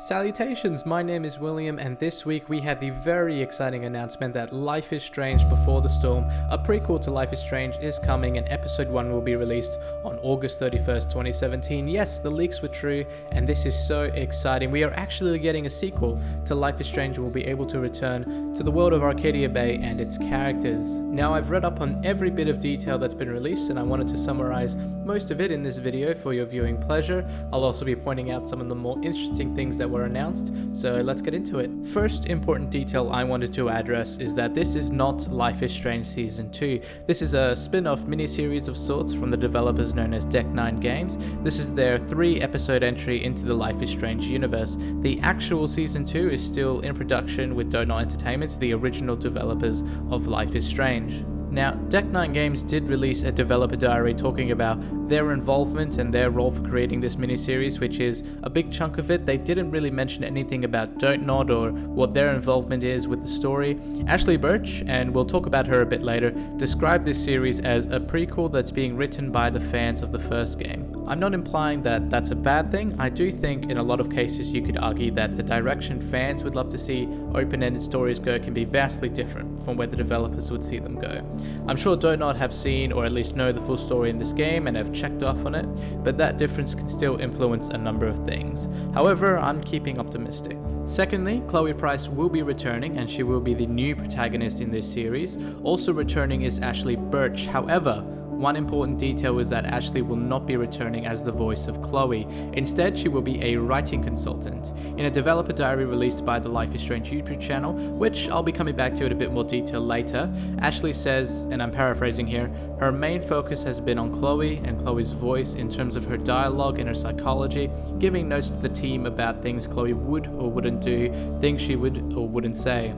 Salutations, my name is William, and this week we had the very exciting announcement that Life is Strange Before the Storm, a prequel to Life is Strange, is coming and episode 1 will be released on August 31st, 2017. Yes, the leaks were true, and this is so exciting. We are actually getting a sequel to Life is Strange and will be able to return to the world of Arcadia Bay and its characters. Now, I've read up on every bit of detail that's been released, and I wanted to summarize most of it in this video for your viewing pleasure. I'll also be pointing out some of the more interesting things that were announced, so let's get into it. First important detail I wanted to address is that this is not Life is Strange Season 2. This is a spin-off miniseries of sorts from the developers known as Deck 9 Games. This is their 3-episode entry into the Life is Strange universe. The actual Season 2 is still in production with Donut Entertainment, the original developers of Life is Strange. Now, Deck 9 Games did release a developer diary talking about their involvement and their role for creating this miniseries, which is a big chunk of it. They didn't really mention anything about Donut or what their involvement is with the story. Ashley Birch, and we'll talk about her a bit later, described this series as a prequel that's being written by the fans of the first game. I'm not implying that that's a bad thing. I do think in a lot of cases you could argue that the direction fans would love to see open-ended stories go can be vastly different from where the developers would see them go. I'm sure Donut have seen or at least know the full story in this game and have checked off on it, but that difference can still influence a number of things. However, I'm keeping optimistic. Secondly, Chloe Price will be returning and she will be the new protagonist in this series. Also returning is Ashley Birch. However, one important detail is that Ashley will not be returning as the voice of Chloe. Instead, she will be a writing consultant. In a developer diary released by the Life is Strange YouTube channel, which I'll be coming back to in a bit more detail later, Ashley says, and I'm paraphrasing here, her main focus has been on Chloe and Chloe's voice in terms of her dialogue and her psychology, giving notes to the team about things Chloe would or wouldn't do, things she would or wouldn't say.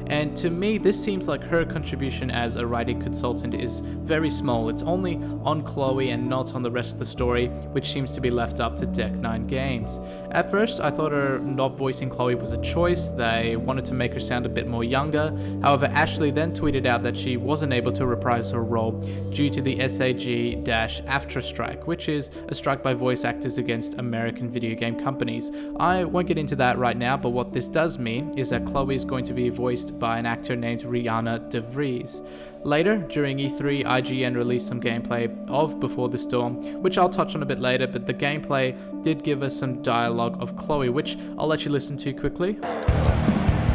And to me, this seems like her contribution as a writing consultant is very small. It's only on Chloe and not on the rest of the story, which seems to be left up to Deck 9 Games. At first, I thought her not voicing Chloe was a choice. They wanted to make her sound a bit more younger. However, Ashley then tweeted out that she wasn't able to reprise her role due to the SAG-AFTRA strike, which is a strike by voice actors against American video game companies. I won't get into that right now, but what this does mean is that Chloe is going to be voiced by an actor named Rihanna DeVries. Later, during E3, IGN released some gameplay of Before the Storm, which I'll touch on a bit later, but the gameplay did give us some dialogue of Chloe, which I'll let you listen to quickly.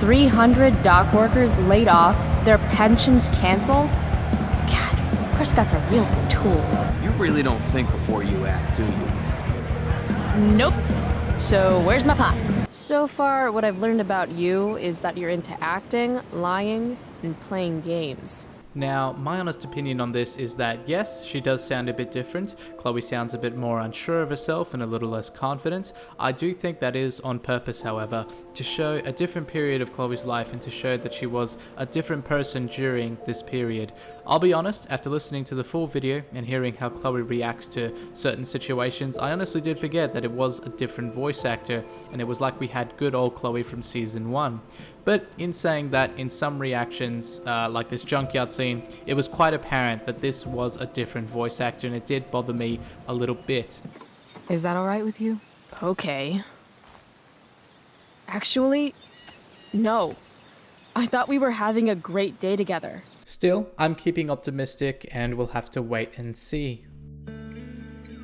300 dock workers laid off, their pensions canceled? God, Prescott's a real tool. You really don't think before you act, do you? Nope. So where's my pot? So far, what I've learned about you is that you're into acting, lying, and playing games. Now, my honest opinion on this is that yes, she does sound a bit different. Chloe sounds a bit more unsure of herself and a little less confident. I do think that is on purpose, however, to show a different period of Chloe's life and to show that she was a different person during this period. I'll be honest, after listening to the full video and hearing how Chloe reacts to certain situations, I honestly did forget that it was a different voice actor and it was like we had good old Chloe from Season 1. But in saying that, in some reactions, like this junkyard scene, it was quite apparent that this was a different voice actor and it did bother me a little bit. Is that alright with you? Okay. Actually, no. I thought we were having a great day together. Still, I'm keeping optimistic and we'll have to wait and see.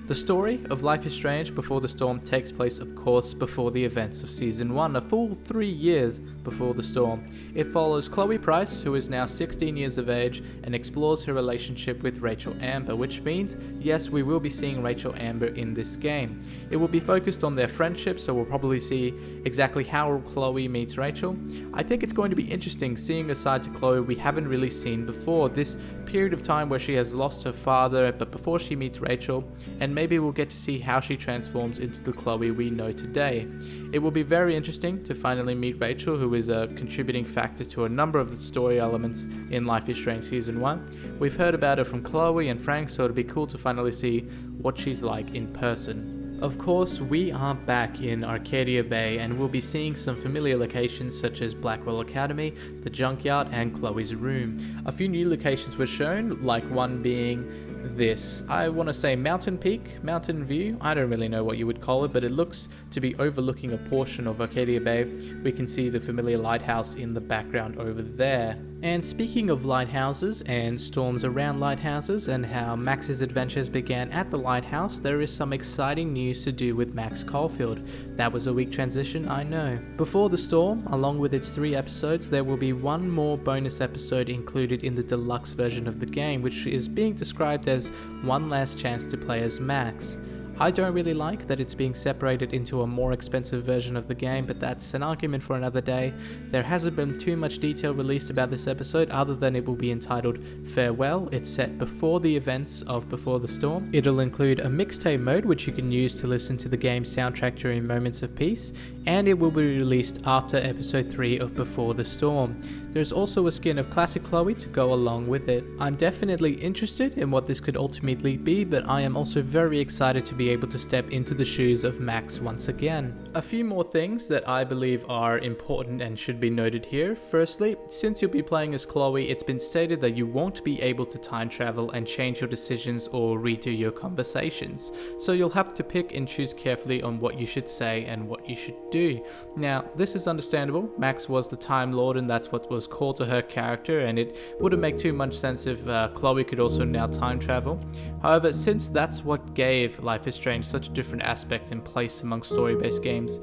The story of Life is Strange Before the Storm takes place, of course, before the events of Season 1, a full 3 years before the storm. It follows Chloe Price, who is now 16 years of age, and explores her relationship with Rachel Amber, which means, yes, we will be seeing Rachel Amber in this game. It will be focused on their friendship, so we'll probably see exactly how Chloe meets Rachel. I think it's going to be interesting seeing a side to Chloe we haven't really seen before, this period of time where she has lost her father, but before she meets Rachel, and maybe we'll get to see how she transforms into the Chloe we know today. It will be very interesting to finally meet Rachel, who is a contributing factor to a number of the story elements in Life is Strange Season 1. We've heard about her from Chloe and Frank, so it'll be cool to finally see what she's like in person. Of course, we are back in Arcadia Bay and we'll be seeing some familiar locations such as Blackwell Academy, the Junkyard, and Chloe's room. A few new locations were shown, like one being this, I want to say mountain peak, mountain view. I don't really know what you would call it, but it looks to be overlooking a portion of Arcadia Bay. We can see the familiar lighthouse in the background over there. And speaking of lighthouses and storms around lighthouses and how Max's adventures began at the lighthouse, there is some exciting news to do with Max Caulfield. That was a weak transition, I know. Before the Storm, along with its 3 episodes, there will be one more bonus episode included in the deluxe version of the game, which is being described as one last chance to play as Max. I don't really like that it's being separated into a more expensive version of the game, but that's an argument for another day. There hasn't been too much detail released about this episode other than it will be entitled Farewell. It's set before the events of Before the Storm. It'll include a mixtape mode which you can use to listen to the game's soundtrack during moments of peace, and it will be released after episode 3 of Before the Storm. There's also a skin of classic Chloe to go along with it. I'm definitely interested in what this could ultimately be, but I am also very excited to be able to step into the shoes of Max once again. A few more things that I believe are important and should be noted here. Firstly, since you'll be playing as Chloe, it's been stated that you won't be able to time travel and change your decisions or redo your conversations. So you'll have to pick and choose carefully on what you should say and what you should do. Now, this is understandable. Max was the Time Lord and that's what was core to her character, and it wouldn't make too much sense if Chloe could also now time travel. However, since that's what gave Life is Strange such a different aspect and place among story-based games,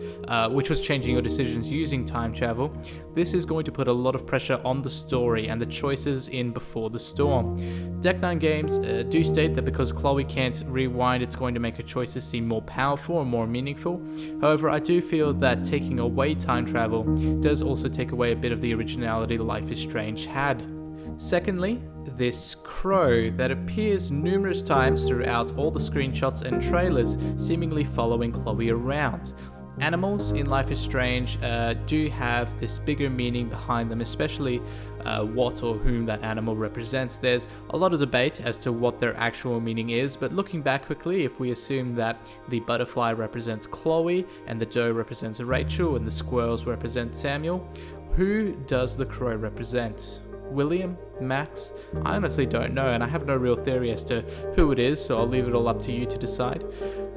which was changing your decisions using time travel, this is going to put a lot of pressure on the story and the choices in Before the Storm. Deck 9 Games do state that because Chloe can't rewind, it's going to make her choices seem more powerful and more meaningful. However, I do feel that taking away time travel does also take away a bit of the originality Life is Strange had. Secondly, this crow that appears numerous times throughout all the screenshots and trailers, seemingly following Chloe around. Animals in Life is Strange do have this bigger meaning behind them, especially what or whom that animal represents. There's a lot of debate as to what their actual meaning is, but looking back quickly, if we assume that the butterfly represents Chloe and the doe represents Rachel and the squirrels represent Samuel, who does the crow represent? William? Max? I honestly don't know, and I have no real theory as to who it is, so I'll leave it all up to you to decide.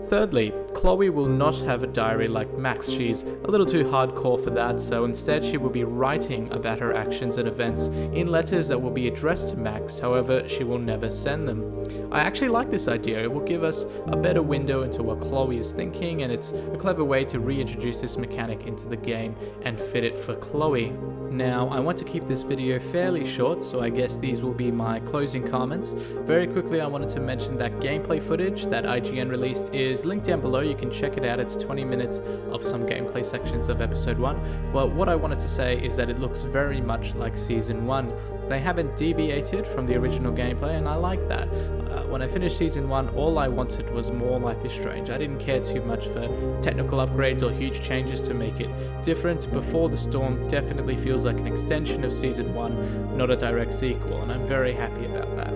Thirdly, Chloe will not have a diary like Max. She's a little too hardcore for that, so instead she will be writing about her actions and events in letters that will be addressed to Max. However, she will never send them. I actually like this idea. It will give us a better window into what Chloe is thinking, and it's a clever way to reintroduce this mechanic into the game and fit it for Chloe. Now, I want to keep this video fairly short, so I guess these will be my closing comments. Very quickly, I wanted to mention that gameplay footage that IGN released is linked down below. You can check it out. It's 20 minutes of some gameplay sections of episode 1. But what I wanted to say is that it looks very much like season 1. They haven't deviated from the original gameplay, and I like that. When I finished season 1, all I wanted was more Life is Strange. I didn't care too much for technical upgrades or huge changes to make it different. Before the Storm definitely feels like an extension of season 1, not a direct sequel, and I'm very happy about that.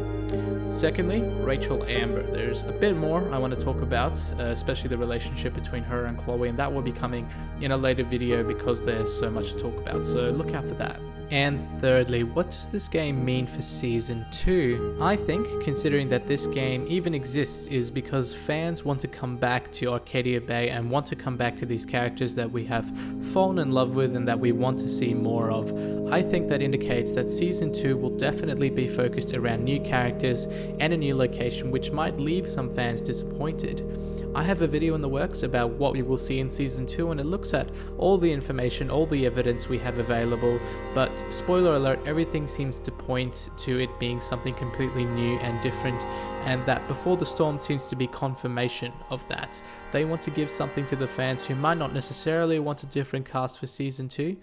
Secondly, Rachel Amber. There's a bit more I want to talk about, especially the relationship between her and Chloe, and that will be coming in a later video because there's so much to talk about, so look out for that. And thirdly, what does this game mean for Season 2? I think, considering that this game even exists, is because fans want to come back to Arcadia Bay and want to come back to these characters that we have fallen in love with and that we want to see more of. I think that indicates that Season 2 will definitely be focused around new characters and a new location, which might leave some fans disappointed. I have a video in the works about what we will see in Season 2, and it looks at all the information, all the evidence we have available, but spoiler alert, everything seems to point to it being something completely new and different, and that Before the Storm seems to be confirmation of that. They want to give something to the fans who might not necessarily want a different cast for Season 2,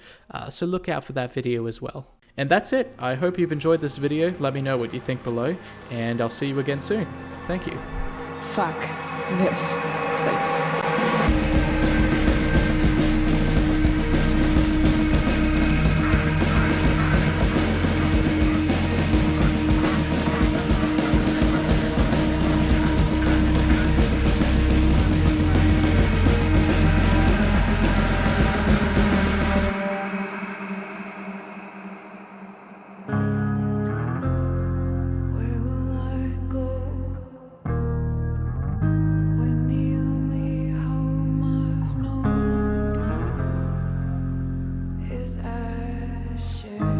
so look out for that video as well. And that's it. I hope you've enjoyed this video. Let me know what you think below, and I'll see you again soon. Thank you. Fuck this place. Where will I go? share.